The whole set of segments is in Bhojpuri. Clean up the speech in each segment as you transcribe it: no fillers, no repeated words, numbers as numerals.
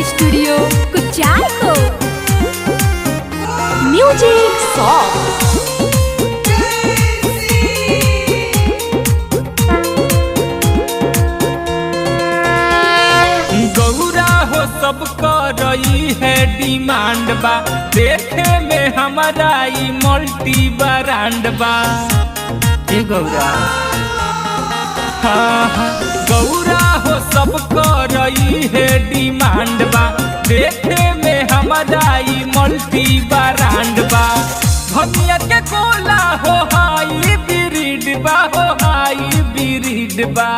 स्टूडियो कुचाको म्यूजिक सॉन्ग। गौरा हो सब रही है डिमांड बा, देखे में हमारा ई मल्टी ब्रांड बा। ए गौरा हाँ गौरा हो सब रही है डिमांड बा, देखे में हमारा ई मल्टी ब्रांड बा। भमिया के गोला हो हाई ब्रीड बा, हो हाई ब्रीड बा।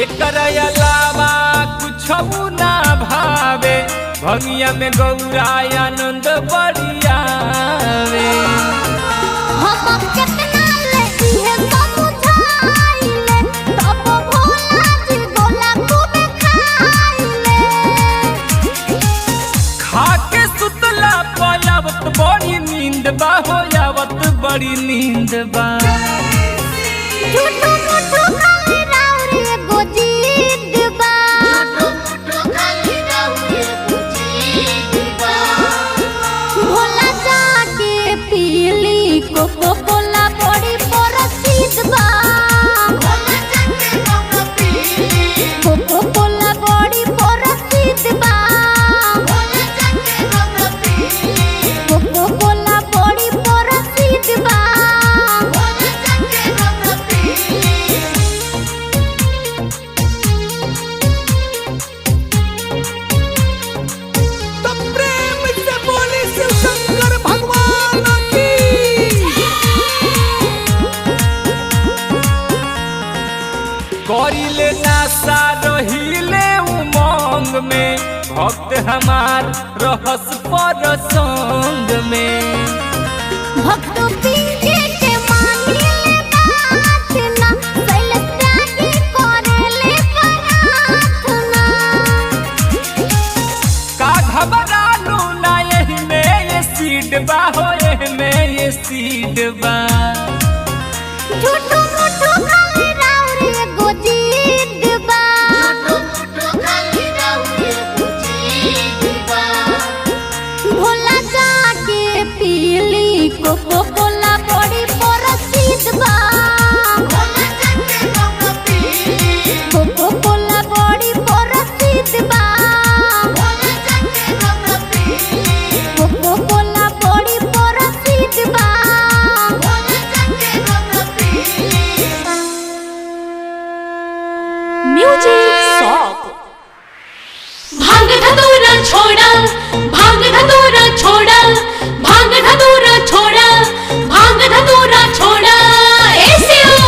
एकर अलावा कुछ ना भावे, भंगिया में गौरा आनंद बढ़ियावे। हम कितना लेती है समझाइले, तब भोला जी गोला खूब खाइले। खा के सुतला पायावत बड़ी नींद बा, हो यावत बड़ी नींद बा। झूठो मूठो खाली राउरी एगो जीद बा, झूठो मूठो खाली राउरी एगो जीद बा। भोला जाके पीली कोको कोला बड़ी प्रसिद्ध बा, भोला जाके कोको पीली कोको कोला बड़ी प्रसिद्ध बा। भोला जाके कोको पीली कोको कोला बड़ी प्रसिद्ध बा। करिले नासा रहिले उमंग में, भक्त हमार रहस पर संग में। भक्त पीके के मांगिले बात ना, कैलाश त्यागी करेले प्रार्थना। का घबरालू ना यही में ये सीड बा, हो यही में ये सीड बा। झूठो मूठो खाली राउरी एगो जीद बा, झूठो मूठो खाली राउरी एगो जीद बा। भोला जाके पीली कोको कोला बड़ी प्रसिद्ध बा, भोला जाके कोको पीली कोको कोला बड़ी प्रसिद्ध बा। भोला जाके कोको पीली कोको कोला बड़ी प्रसिद्ध बा। Music song. भांग धतूरा छोड़ा, भांग धतूरा छोड़ा, भांग धतूरा छोड़ा, भांग धतूरा छोड़ा। ऐसे हो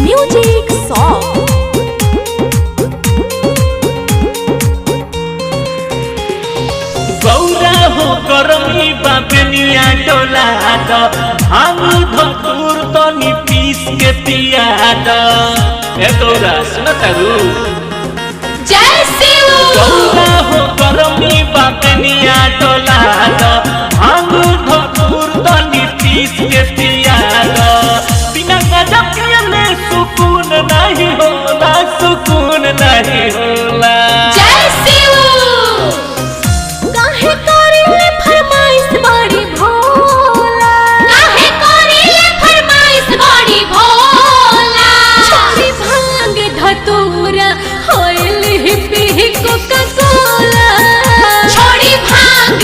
म्यूजिक सॉन्ग। गौरा हो करमी बाबनिया डोला द, भांग धतूर तनी पीस के पिया द। ए गौरा सुन तारू। जय शिव। गौरा हो करमी बाबनिया डोला द, भांग धतूर तनी पीस के पिया द। बिना गाजा पियले सुकून नहीं होला, सुकून नहीं होला। जय शिव। काहे करेले फरमाइश बड़ी भोला, काहे करेले फरमाइश बड़ी भोला। छोड़ी भांग धतूरा होइली पी कोका कोला, छोड़ी भांग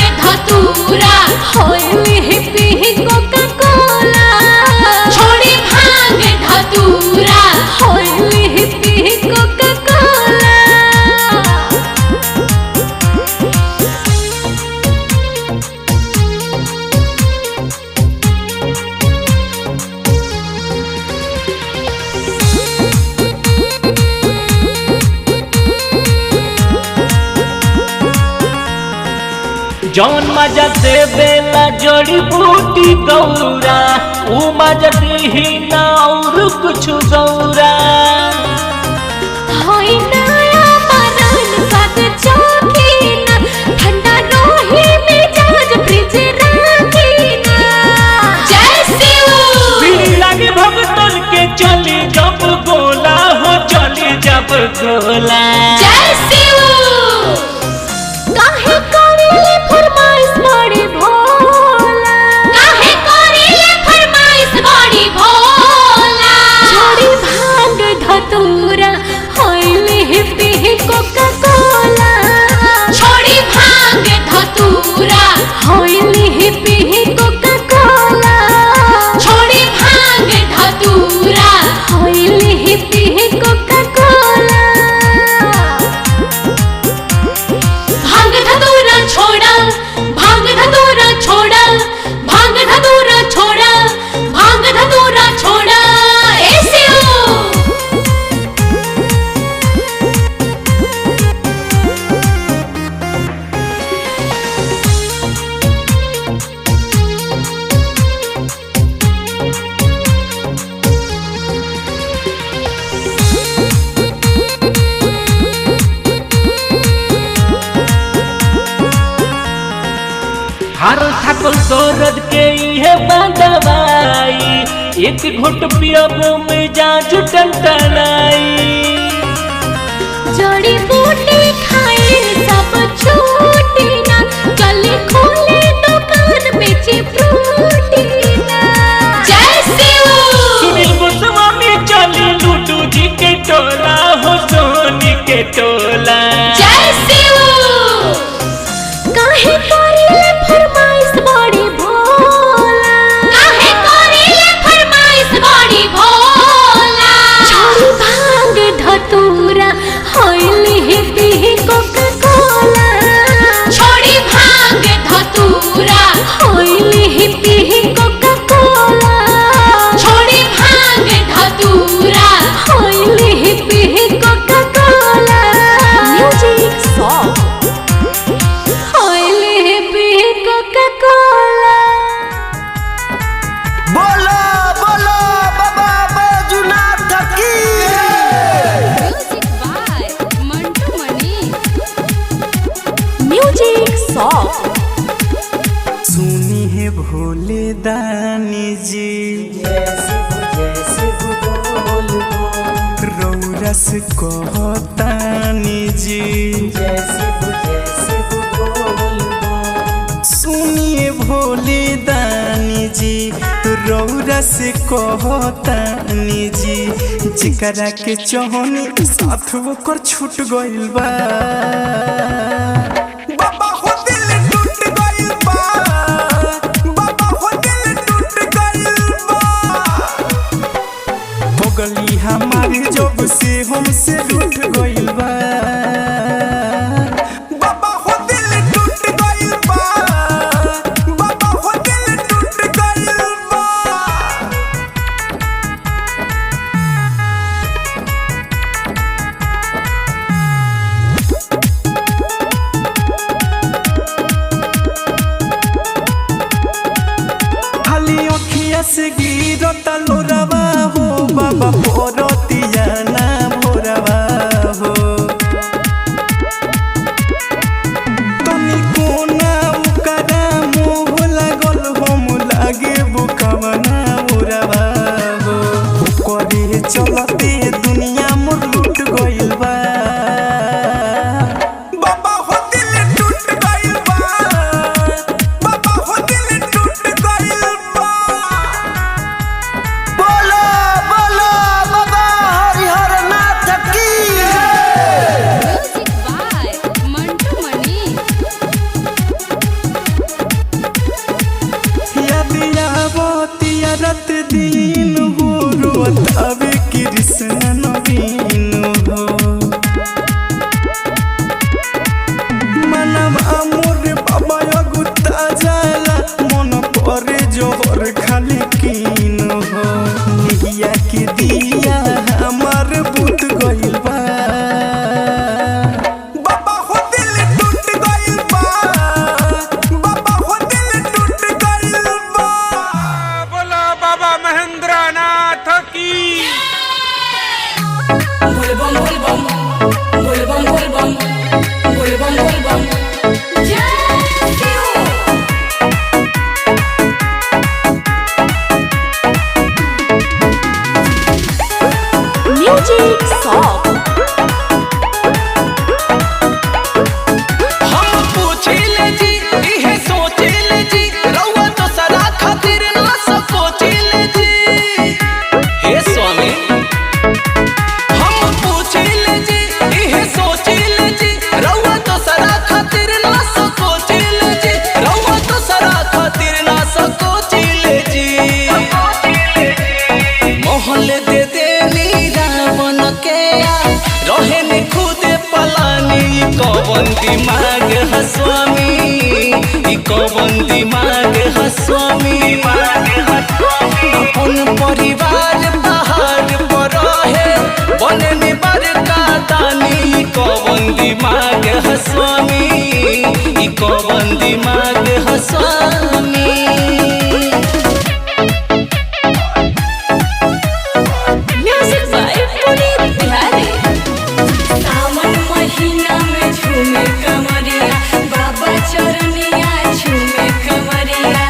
जौन मजा देवेला जड़ी बूटी गौरा ऊ मजा दीही ना और कुछ गौरा। होई नया मरन साथ चौकीना ठंडा रोही मिजाज फ्रिज राखीना। जय शिव भीड़ लगे भगतन के चली जब गोला हो चली जब गोला। जय शिव काहे करेले फरमाइश बड़ी भोला। काहे करेले फरमाइश बड़ी भोला। छोड़ी भांग धतूरा होइले पी कोका कोला। छोड़ी भांग धतूरा होइले पी कोका कोला। छोड़ी भांग धतूरा होइले पी कोका कोला। भांग धतूरा छोड़ा भांग धतूरा छोड़ा भांग धतूरा छोड़ा भांग धतूरा छोड़ा। ऐसे हो हर थकल दर्द के ये बंदवाई एक घुट पियब में जान टंटनाई। जड़ी बूटी खाए सब छूटी ना गली खोले दुकान बेचे फ्रूटी ना। जय शिव सुनील गोस्वामी चली लूटू जी के टोला हो सोनी के टोला। जय शिव काहे करेले फरमाइश बड़ी भोला। काहे करेले फरमाइश बड़ी भोला। छोड़ी भांग धतूरा होइले पी कोका कोला। छोड़ी भांग धतूरा होइले पी कोका कोला। छोड़ी भांग धतूरा होइले पी कोका कोला। Music song. होइले पी कोका कोला। बोलो बोलो बाबा बैजूनाथ की। Music song. सुनी है भोले दानी जी रौरस कहतानी जी। सुनिए भोले दानी जी रौरस कहतानी जी। जिकरा के चौहनी साथ ओकर छूट गइल बा। बाबा हो दिल टूट गइल बा। बाबा हो दिल टूट गइल बा। हो गली हमारी जब से हमसे रूठ गइल बा। बाबा हो दिल टूट गइल बा। बाबा हो दिल टूट गइल बा। खाली अखिया से गिरता लोरावा हो बाबा पोरतिया ना भोरावा हो। तनी कोना उकरा मोह लागल हम लागे बुकावा ना उरावा हो। करे चलते दुनिया मोर लूट गइल बा। बाबा हो दिल टूट गइल बा। बाबा हो दिल टूट गइल बा। बोलो बोलो बाबा हरिहर नाथ की। यादिया रात दिन हो रोत अबे कृष्ण नवीन हो। मनम अमर बाबा गुत्ता जाला मन करे जोहर खाली कीन हो। निहिया के दिया हमार बुत गइल बा। बाबा हो दिल टूट गइल बा। दिमाग है स्वामी, ई कौन दिमाग है स्वामी। अपन परिवार बाहर पर रहे बने बड़का दानी, कौन दिमाग है स्वामी, ई कौन दिमाग है स्वामी। Music by Puneet Bihari. सावन महीना में झूमे कमरिया, बाबा चरनिया झूमे कमरिया।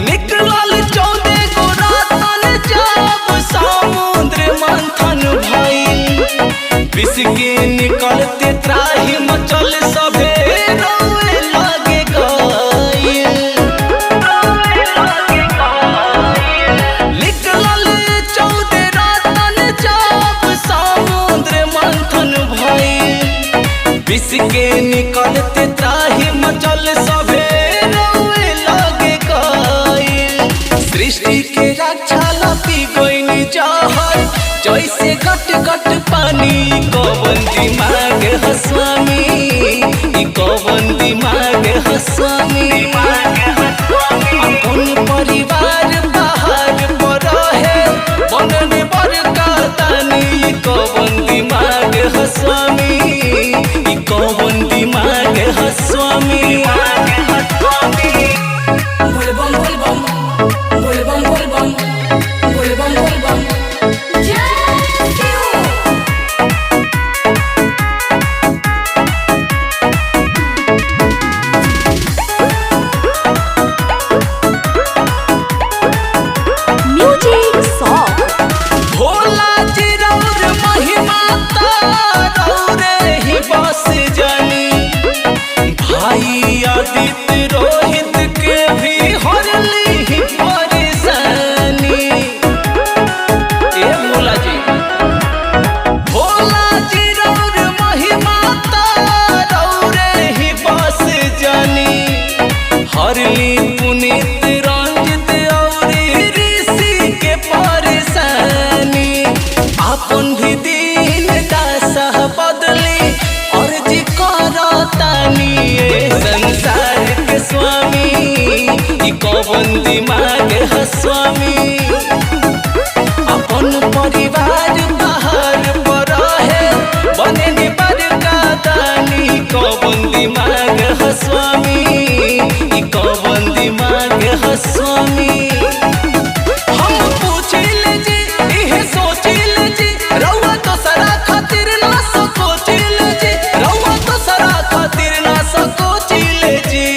निकलल 14 गो रातन जब समुद्र मंथन भइल, विष के निकलते त्राहि मचल सभे रोए लगे गइल। निकलल 14 रातन जब समुद्र मंथन भइल, विष के निकलते त्राहि मचल सभे रोए लगे गइल। सृष्टि के रक्षा लपी गइल जहर, जैसे गट गट पानी, कौन दिमाग है स्वामी, ई कौन दिमाग है स्वामी। अपन परिवार बाहर पर रहे बनने बड़का दानी, कौन दिमाग है स्वामी, ई कौन दिमाग है स्वामी। बोलबम बोलबम बोलबम बोलबम बोलबम बोलबम जय शिव। Music song. भोला जी रौर महिमा रौरे ही बस जानी, भाई आदित्य रोहित के भी हरली ही परेशानी। ए भोला जी, भोला जी रौर महिमा रौरे ही बस जानी, हरली पुनीत रंजित और ऋषि के परेशानी। आपन भी दिन दासा बदली अर्जी करतानी, ए संसार के स्वामी, ई कौन दिमाग है स्वामी। अपन परिवार बाहर पर रहे बने बड़का दानी, कौन दिमाग है स्वामी, ई कौन दिमाग है स्वामी। हम पूछिल जी इहे सोचिल जी, रउआ तो सरा खातिर ना सोचिल जी, रउआ तो सरा खातिर ना सोचिल जी।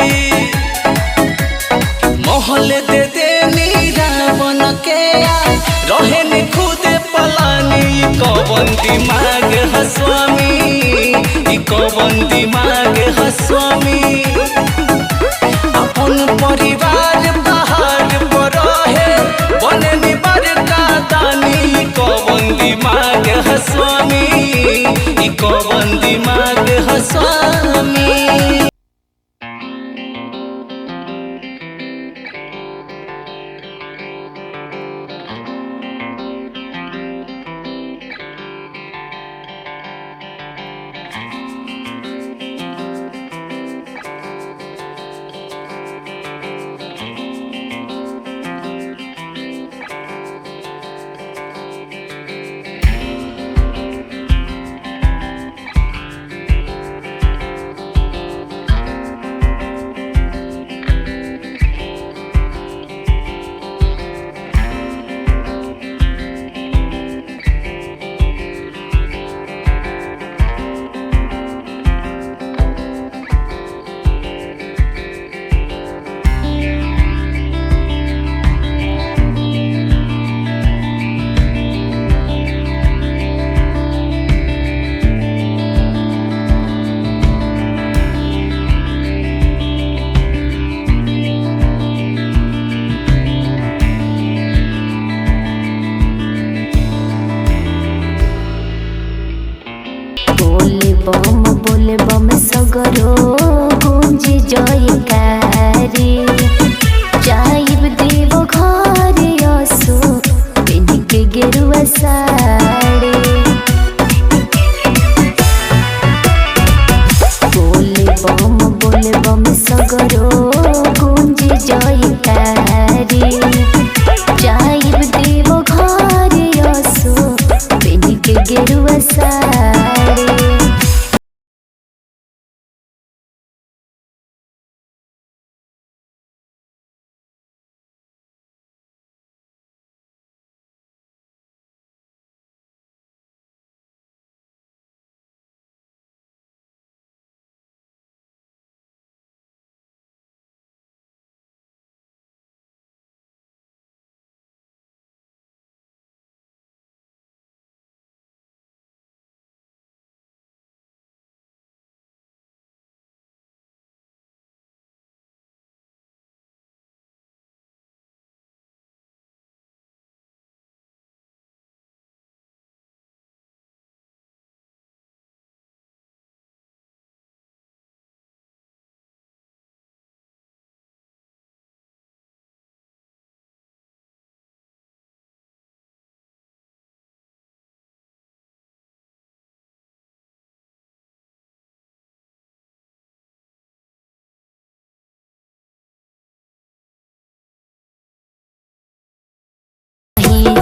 मोहल दे देनी रावण के रहे नि खुद पलानी, कौन दिमाग है स्वामी, ई कौन दिमाग है स्वामी। अपन परिवार बाहर पर रहे बने बड़का दानी, कौन दिमाग है स्वामी, ई कौन दिमाग है स्वामी। बोले बम सगरो गुंज जयकारी जाइब देव घर असो के गेरु गेरुआ साड़ी।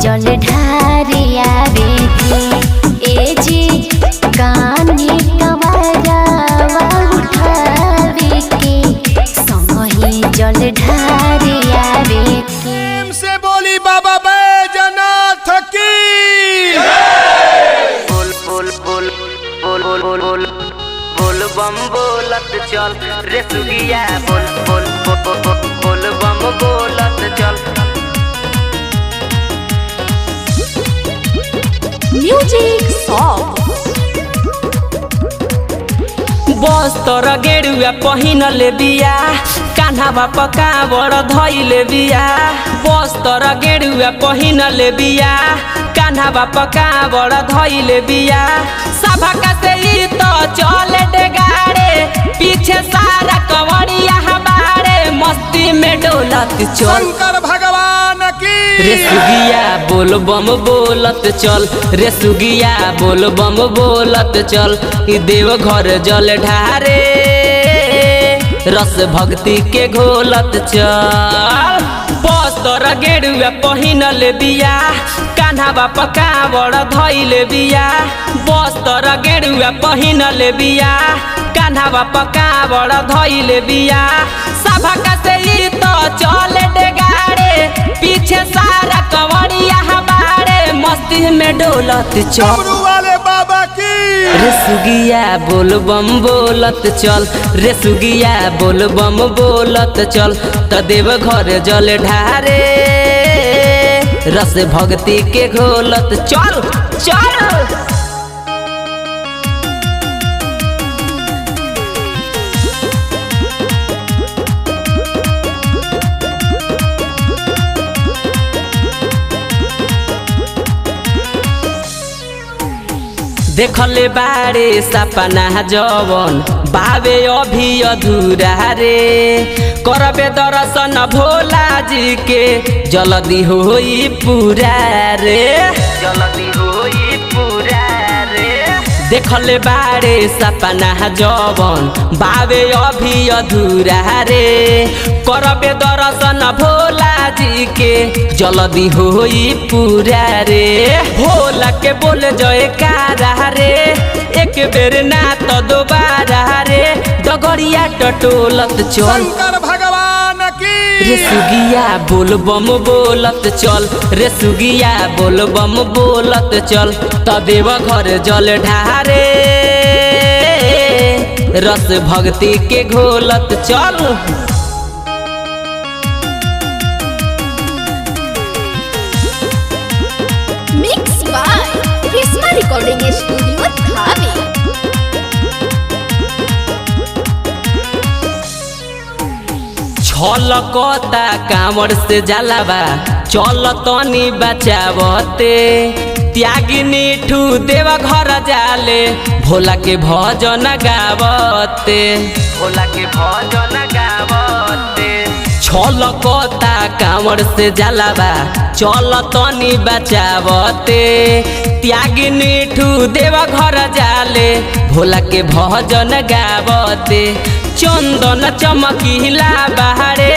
जल ढारिया बेटी ए जी कान्हे कवरवा उठावे के संगहि जल ढारिया बेटी। से बोली बाबा बैजनाथ की। बोल बोल बोल बोल बोल बोल बोल बोल बम बोलत चल रे सुगिया बोल बोल बोल बोल बम बोलत चल। Music song. बस्तर गेरुआ पहिनले बिया कान्हावा पकावर धैले बिया। बस्तर गेरुआ पहिनले बिया कान्हावा पकावर धैले बिया। सभा से ही तो चले डेगाड़े पीछे सारा कवरिया हमारे मस्ती में डोलत चल। शंकर भगवान की। रे सुगिया बोल बम बोलत चल रे सुगिया बोल बम बोलत चल। ई देव घर जल ढारे रस भक्ति के घोलत चल। बस्तर गेरुआ पहिनले बिया कान्हावा पकावर धैले बिया। बस्तर गेरुआ पहिनले बिया कान्हावा पकावर धैले बिया। सभा से ही तो चले डेगाड़े पीछे सारा कवरिया हमारे मस्ती में डोलत चल। वाले बाबा की। रे सुगिया बोल बम बोलत चल रे सुगिया बोल बम बोलत चल। त देव घर जल ढारे रस भक्ति के घोलत चल चल। देखले बारे सपना जवन बाबे अभी अधूरा रे। करबे दर्शन भोला जी के जल्दी होई पूरा रे जल्दी होई पूरा रे। देखले बारे सपना जवन बाबे अभी अधूरा रे। करबे दर्शन भोला जी के जल्दी होई पूरा रे। भोला के बोल जयकारा रे एक बेर ना तो दोबारा रे। डगरिया टटोलत चल। शंकर भगवान की। रे सुगिया बोल बम बोलत चल रे सुगिया बोल बम बोलत चल। त देव घर जल ढारे रस भक्ति के घोलत चल। Mix by Krishna recording studio Thawe. छलकता कांवर से जलावा चल तनी बचावते। त्यागी निठू देव घर जाले भोला के भजन गावते। भोला के भजन गावते। छलकता कांवर से जलावा चल तनी बचावते। त्यागी निठू देव घर जाले भोला के भजन गावते। चंदन चमकीला बहारे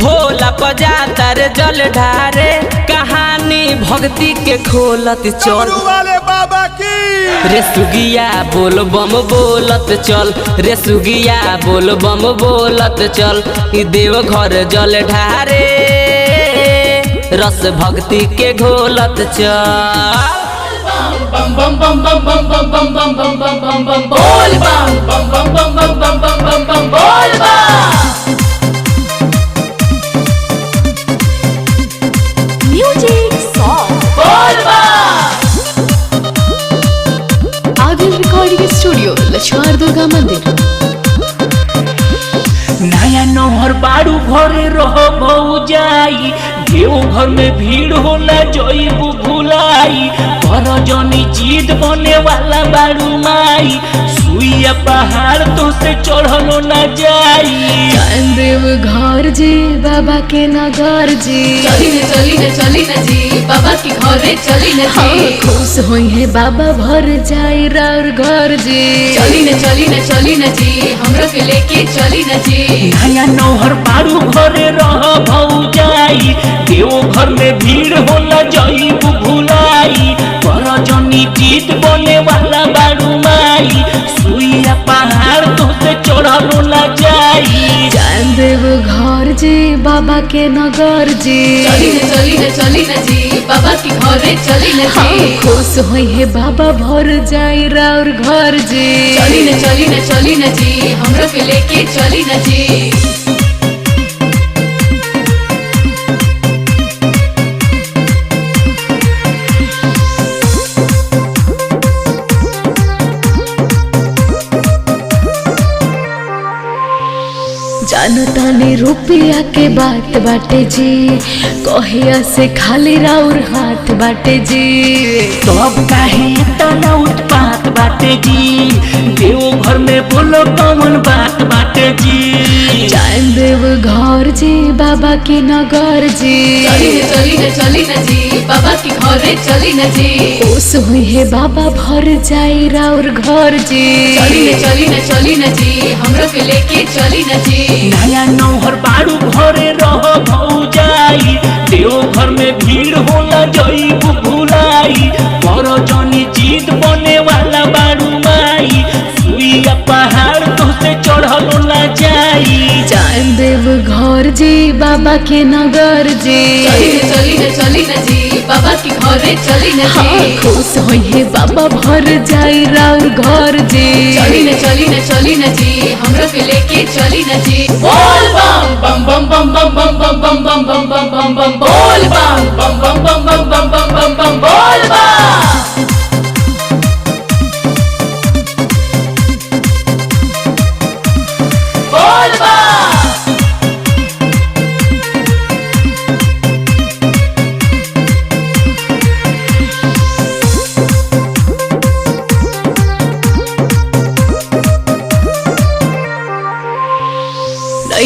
भोला पजाता रे जल ढारे। कहानी भक्ति के खोलत चल। वाले बाबा की। रे सुगिया बोल बम बोलत चल रे सुगिया बोल बम बोलत चल ई देव घर जल ढारे रस भक्ति के घोलत चल बम बम बम बम बम बम बम बम बम बम बम बम बोल बम बम बम बम बम बम बम बम बम बोल बम। म्यूजिक सॉन्ग बोल बम। आदिल रिकॉर्डिंग स्टूडियो लक्ष्मण दुर्गा मंदिर। नया नहर बाड़ू घरे रह जाई देव घर में भीड़ होला जईबू भुलाई पर जनी जीत बने वाला बाड़ू माई सुइया पहाड़ तो से चढ़लो न जाई देव घर जी बाबा के नगर जी चली न जी बाबा के घरे चली न जी खुश होई है बाबा भर जाई राउर घर जी चली न जी हमरो के लेके चली न जी। नया नहर बाड़ू घरे रह जाई देव घर में भीड़ होला जईबू भुलाई पर जनी जीत बने वाला बाड़ू माई सुइया पहाड़ तो से चढ़लो न जाई देव घर जी बाबा के नगर जी चली न जी बाबा के घरे चली न जी खुश होई है बाबा भर जाई राउर घर जी चली न जी हमरो के लेके चली न जी। जानतानी रुपया के बात बाटे जी कहिया से खाली राउर हाथ बाटे जी सब काहे इतना उत्पात बाटे जी देव घर में बोलो कौन बात बाटे जी जान देव घर जी बाबा के नगर जी चली न जी बाबा के घरे चली न जी खुश हुई है बाबा भर जाई राउर घर जी चली न जी हमरो के लेके चली न जी। नया नौहर बाड़ू घरे रह जाई देव घर में भीड़ होला जईबू भुलाई पर जनी जीत बने वाला बाड़ू माई सुइया पहाड़ तो से चढ़लो न जाई जान देव घर जी बाबा के नगर जी चली न जी बाबा के घरे चली न जी खुश होई है बाबा भर जाई राउर घर जी चली न जी हमरो के लेके चली न जी। बोल बम बम बम बम बम बम बम बम बम बम बम बम बम बोल बम बम बम बम बम बम बम बम बम बोल बम। बोल बम।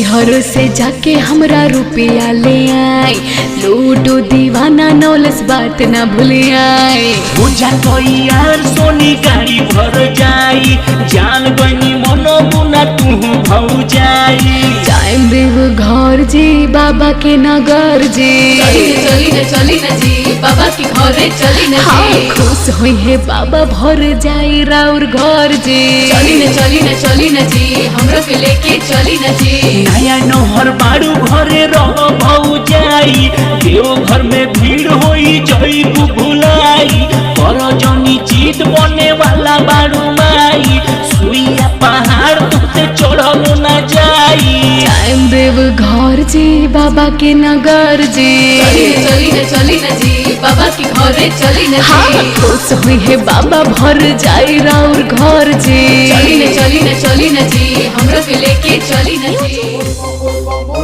हर से जाके हमरा रुपया ले आई लूडो दीवाना नौलस बात ना भूले आई बुझा तो यार सोनी गाड़ी भर जाई जान गनी मनो बुना तू भौ जाई टाइम देव घर जी बाबा के नगर जी चली न जी बाबा के घरे चली न जी खुश होई है बाबा भर जाई राउर घर जी चली न जी हमरो के लेके चली न जी। नया नहर बाड़ू घरे रह जाई देव घर में भीड़ होई जईबू भुलाई पर जनी जीत बने वाला बाड़ू माई सुइया पहाड़ तुझसे चढ़लो न जाई टाइम देव घर जी बाबा के नगर जी चली न जी बाबा के घरे चली न जी खुश हुई है बाबा भर जाई राउर घर जी चली न जी हमरो के लेके चली न जी।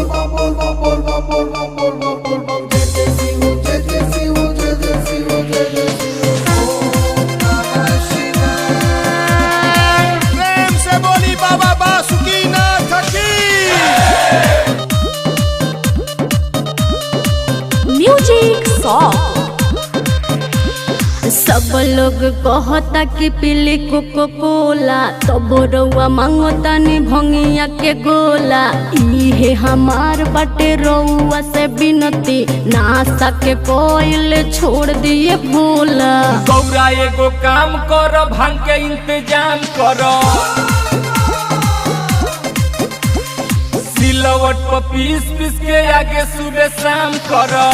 प्रेम से बोली बाबा बासुकीनाथ की। म्यूजिक सॉन्ग सब लोग कहता कि पीली कोको कोला तो बोरौआ मांगता नी भंगिया के गोला। इहे हमार बाटे रउआ से बिनती नासा के कोयल छोड़ दिए भोला। गौरा एगो काम करो भांग के इंतजाम करो। सिलवट पर पीस पीस के आगे सुबह शाम करो।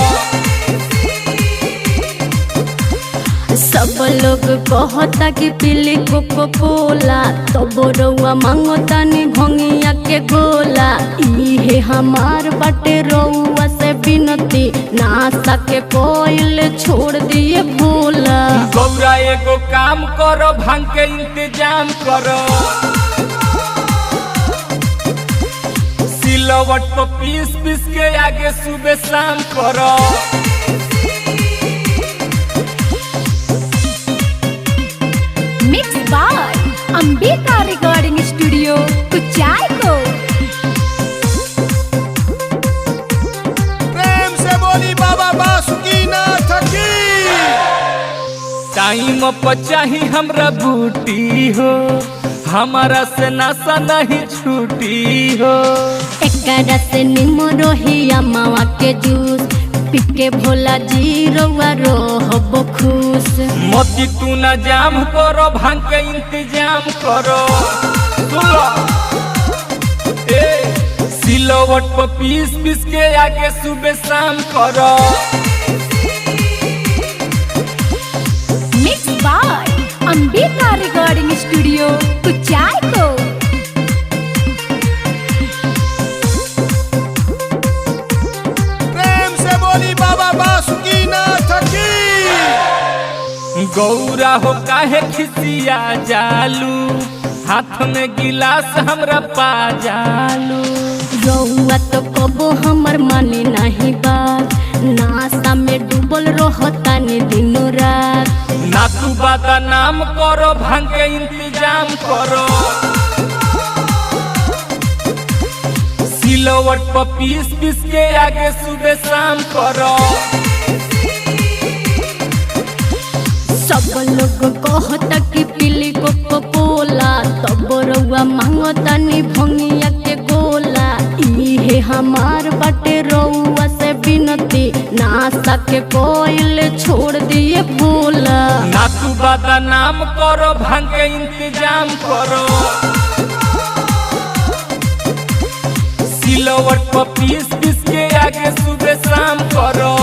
सब लोग कहता कि पीली कोको कोला तो बोरौआ मांगता नी भंगिया के गोला। इहे हमार बाटे रउआ से बिनती नासा के कोयल छोड़ दिए भोला। गौरा एगो काम करो भांग के इंतजाम करो। सिलवट पर पीस पीस के आगे सुबह शाम करो। Mix by Ambika recording studio Kuchaikote. प्रेम से बोली बाबा बासुकीनाथ की। टाइम पर चाही हमरा बूटी हो, हमारा से नशा नहीं छूटी हो। एकरा से निमरो हिया मावा के जूस पिके भोला जी रउआ रहबो खुश। मोती तू न जाम करो भांग के इंतजाम करो। सुनो सिलवट पर पीस पीस के आगे सुबह शाम करो। Mix by Ambika recording studio Kuchaikote. प्रेम से बोली बाबा बासुकीनाथ की। गौरा हो काहे खिसिया जालू, हाथ में गिलास हमरा पा जालू। रउआ तो कबो हमर माने नहीं बात नासा में डूबल रहता ने दिनों रात। ना तू बाता नाम करो भांग के इंतजाम करो। सिलवट पर पीस पीस के आगे सुबह शाम करो। सब लोग कहता कि पीली कोको कोला तो बोरौआ मांगता नी भंगिया के गोला। इहे हमार बाटे रउआ से बिनती नासा के कोयल छोड़ दिए भोला। ना तू बाता नाम करो भांग के इंतजाम करो। सिलवट पर पीस पीस के आगे सुबह शाम करो।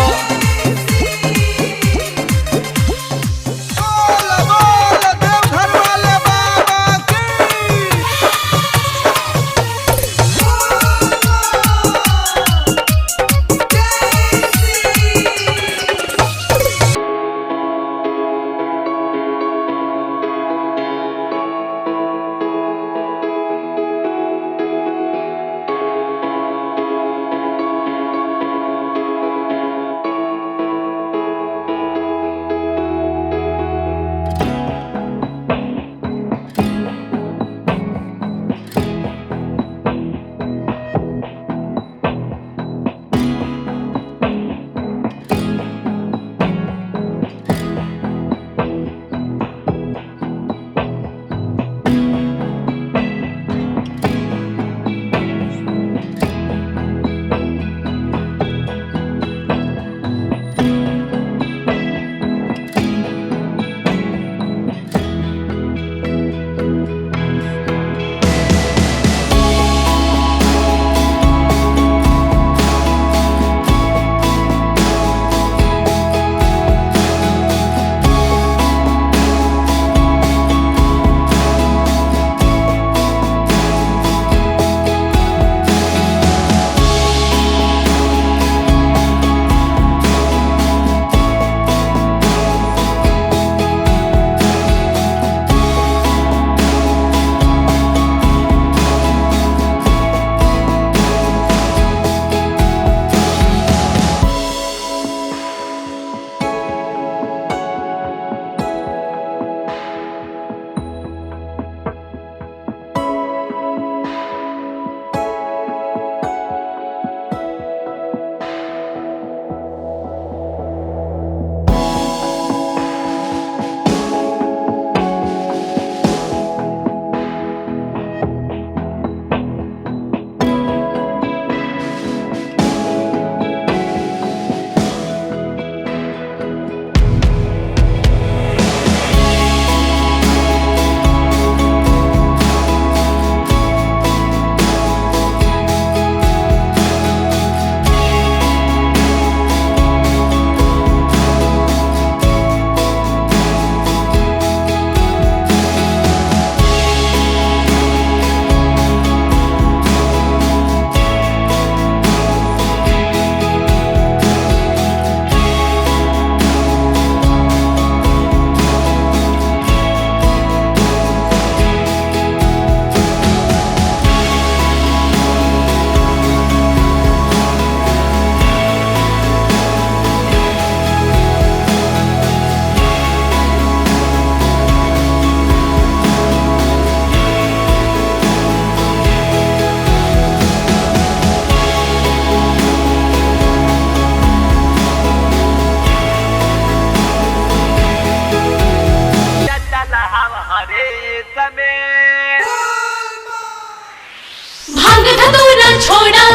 भांग धतूरा छोड़ा,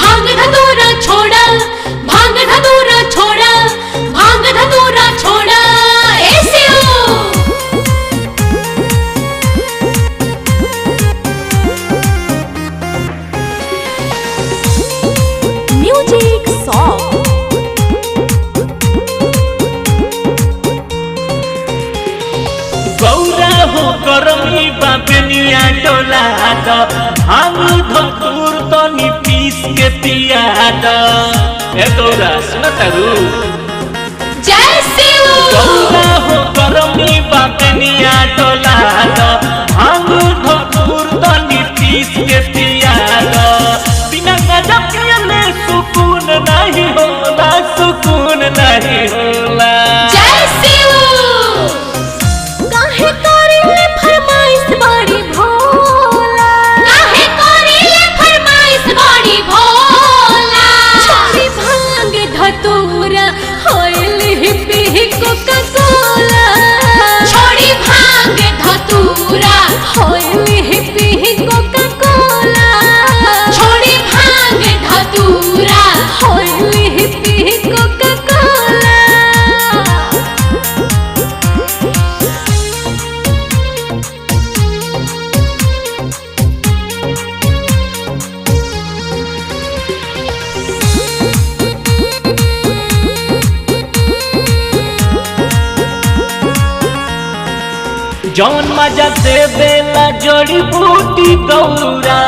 भांग धतूरा छोड़ा, भांग धतूरा छोड़ा, भांग धतूरा छोड़ा, ऐसे हो। म्यूजिक सॉन्ग गौरा हो गरमी बाबनिया डोला द भांग धतूर तनी पीस के पिया द ए गौरा सुन तारू जय शिव। गौरा हो गरमी बाबनिया डोला द भांग धतूर तनी पीस के पिया द बिना गजा पियले सुकून नहीं होला, सुकून नहीं होला। जय शिव। काहे करेले फरमाइश बड़ी भोला, काहे करेले फरमाइश बड़ी भोला। छोड़ी भांग धतूरा होइली पी कोका कोला, छोड़ी भांग धतूरा, होइली पी कोका कोला, छोड़ी भांग धतूरा, होइली पी कोका कोला। जौन मजा दे बेला जड़ी बूटी गौरा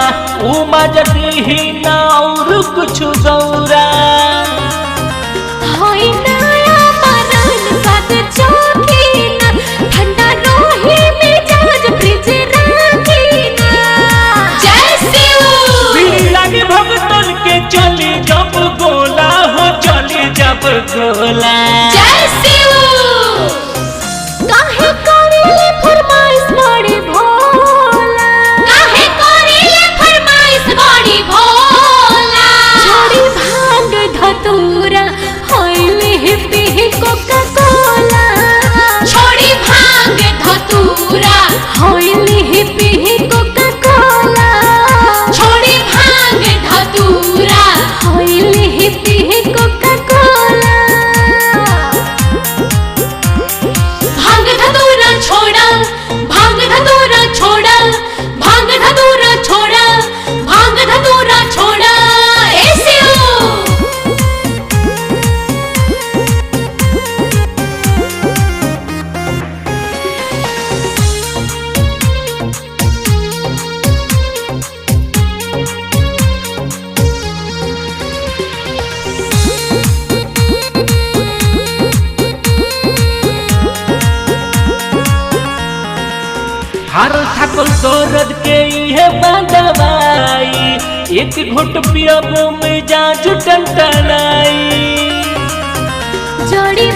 ऊ मजा दीही ना और कुछ गौरा। होई नया मरन साथ चौकीना, ठंडा रोही मिजाज फ्रिज राखीना। जय शिव। भीड़ लगे भगतन के चली जब गोला हो, चली जब गोला। जय शिव। काहे करेले फरमाइश बड़ी भोला, काहे करेले फरमाइश बड़ी भोला। छोड़ी भांग धतूरा होइली पी कोका कोला, छोड़ी भांग धतूरा, होइली पी कोका कोला, छोड़ी भांग धतूरा, होइली पी कोका कोला। भांग धतूरा छोड़ा, भांग धतूरा छोड़ा, भांग धतूरा छोड़ा, भांग धतूरा छोड़ा, ऐसे हो। हर थकल दर्द के ये बंदवाई, एक घुट पियब में जा जुटन तनाई। जड़ी